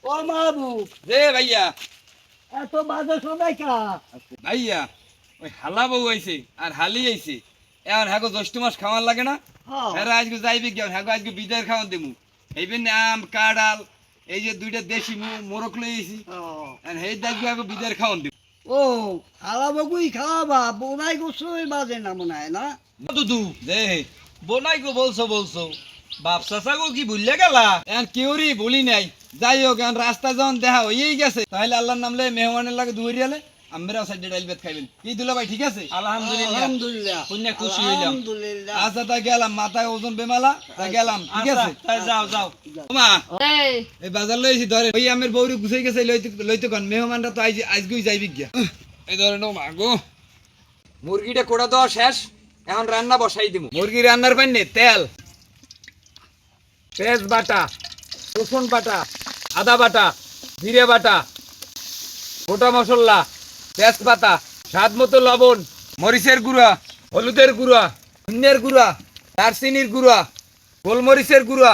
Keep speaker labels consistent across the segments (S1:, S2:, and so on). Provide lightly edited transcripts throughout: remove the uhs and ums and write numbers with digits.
S1: ও মাবু
S2: রে ভাইয়া
S1: এত বাজে সময় কা
S2: ভাইয়া ওই হালা বউ আইছে আর হালি আইছে এখন হ্যাগো জ্যৈষ্ঠ মাস খাওয়ার লাগে না হ্যাঁ আজকে যাইবি কেন হ্যাগো আজকে বিদায়ের খাওয়ান দেবো এইবেন আম কাঁড়াল এই যে দুইটা দেশি মোরক লইছি এই দেখবো আগে বিদায়ের খাওয়ান দেবো
S1: ও হালাবগুই খাওয়াবা বোনাই গোসই বাজে না মনে হয় না
S3: দুদু দে বোনাই গো বলছো বলছো বাপ চাচা গো কি ভুললে গেলা
S2: এখন কেউরি বলি নাই যাই হোক এখন রাস্তা যখন দেখা হয়েই গেছে তাহলে আল্লাহর নামলে মেহমানের লাগে দুয়ারিয়ালে আমরাও সাইডে ডাইল ভাত খাইবেন কি দুলা ভাই ঠিক আছে
S3: আলহামদুলিল্লাহ
S1: আলহামদুলিল্লাহ
S3: পুণ্য খুশি হইলাম
S1: আলহামদুলিল্লাহ
S2: আচ্ছা তাই গেলাম মাথায় ওজন বেমালা তাই গেলাম ঠিক
S3: আচ্ছা
S2: আছে
S3: তাই যাও যাও
S2: মা
S4: এই
S2: এই বাজার লইছি ধরে ওই আমের বউরি গুছাই গেছে লইতে কন মেহমানরা তো আজকেই যাইবি গিয়া এই ধরে নো মাগো মুরগিটা কোড়া দেওয়া শেষ এখন রান্না বসাই দিব মুরগি রান্নার পাইনে তেল পেঁয়াজ বাটা রসুন বাটা আদা বাটা জিরে বাটা গোটা মশলা তেজপাতা স্বাদ মতো লবণ মরিচের গুঁড়া হলুদের গুঁড়া ধনিয়ার গুঁড়া দারচিনির গুঁড়া গোলমরিচের গুঁড়া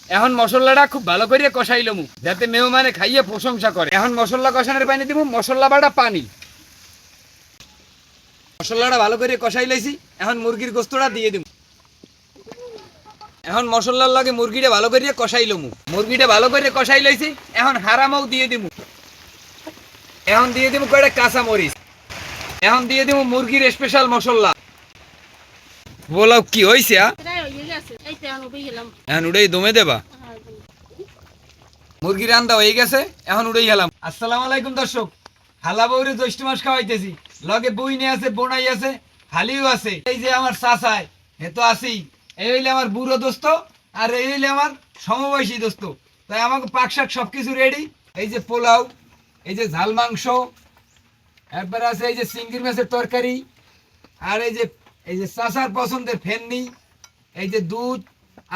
S2: এখন মশলাটা খুব ভালো করে কষাইলাম যাতে মেহমানে খাইয়ে প্রশংসা করে এখন মশলা কষানোর পানি দিব মশলা বাটা পানি মশলাটা ভালো করে কষাই লাইছি এখন মুরগির গোস্তটা দিয়ে দিব এখন মশলার লাগে মুরগিটা ভালো করে কষাইলাম মুরগিটা ভালো করে কষাই লাইছি এখন হারামাও দিয়ে দিব এখন দিয়ে দিব কয়টা কাঁচা মরিচ এখন দিয়ে দিব মুরগির স্পেশাল মশলা বলো কি হইছে
S4: প্রায় হয়ে গেছে এই তো আমি গেলাম
S2: এখন উড়াই দমে দেবা মুরগি রান্দা হয়ে গেছে এখন উড়াই গেলাম আসসালামু আলাইকুম দর্শক হালা বউরে জ্যৈষ্ঠ মাস খাওয়াইতেছি লগে বইনে আছে বোনাই আছে হালিও আছে এই যে আমার চাচায় হে তো আছেই এই হইলে আমার বুড়ো দোস্ত আর এই হইলে আমার সমবয়সী দোস্ত তাই আমাকে পাক শাক সবকিছু রেডি এই যে পোলাও এই যে ঝাল মাংস এরপরে আছে এই যে চিংড়ি মাছের তরকারি আর এই যে চাচার পছন্দের ফেননি এই যে দুধ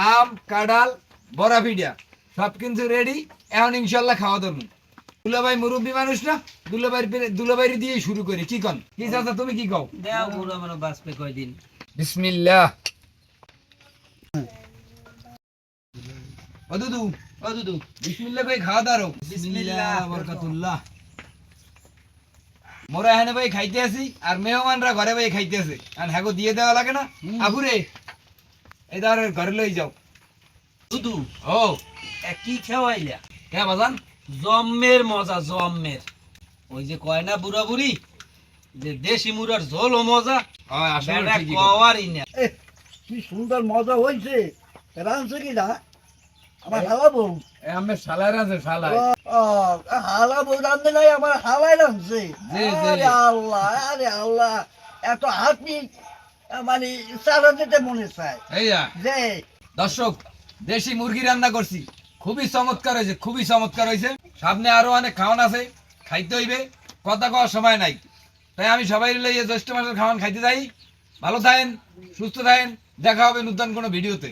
S2: আম কাঁঠাল বড়া পিঠা সব কিছু রেডি এখন ইনশাল্লাহ খাওয়া দাওয়া দুলাভাই মুরব্বী মানুষ না দুলাভাই দিয়ে শুরু করি কি কন কি চাচা তুমি কি কও
S3: দেও বুড়ো আমার বাঁচবে কয়দিন
S2: বিসমিল্লাহ ও দুদু বিসমিল্লাহ ভাই খাওয়া দাও বিসমিল্লাহ বরকাতুল্লাহ মোরা এখানে ভাই খাইতে আসি আর মেহমানরা ঘরে ভাই খাইতে আছে আর হ্যাগো দিয়ে দেওয়া লাগে না আবুরে এই ধর ঘরে লই যাও
S3: দুদু
S2: ও
S3: কি খেওয়াইলা
S2: কে বাজান
S3: জম্মের মজা জম্মের ওই যে কয় না বুড়া বুড়ি যে দেশি মুরার ঝোল ও মজা
S2: হয় আসলে
S3: বেটা
S2: ঠিকই
S3: কওয়ারই না
S1: কি সুন্দর মজা হয়েছে রাঁধছে কি না আমার হালাবো
S2: আমি শালার আছে শালা
S1: হালাবো রাঁধতে নাই আমার হালাই রাঁধছে
S2: জি, জি।
S1: আরে আল্লাহ এত হাতি মানে চারা দিতে মনে চায়
S2: এইয়া
S1: যে
S2: দর্শক দেশি মুরগি রান্না করছি খুবই চমৎকার হয়েছে খুবই চমৎকার হয়েছে সামনে আরো অনেক খাওয়ান আছে খাইতে হইবে কথা কওয়ার সময় নাই তাই আমি সবাই লইয়ে জ্যৈষ্ঠ মাসের খাওয়ান খাইতে যাই ভালো থাকেন সুস্থ থাকেন দেখা হবে নতুন কোনো ভিডিওতে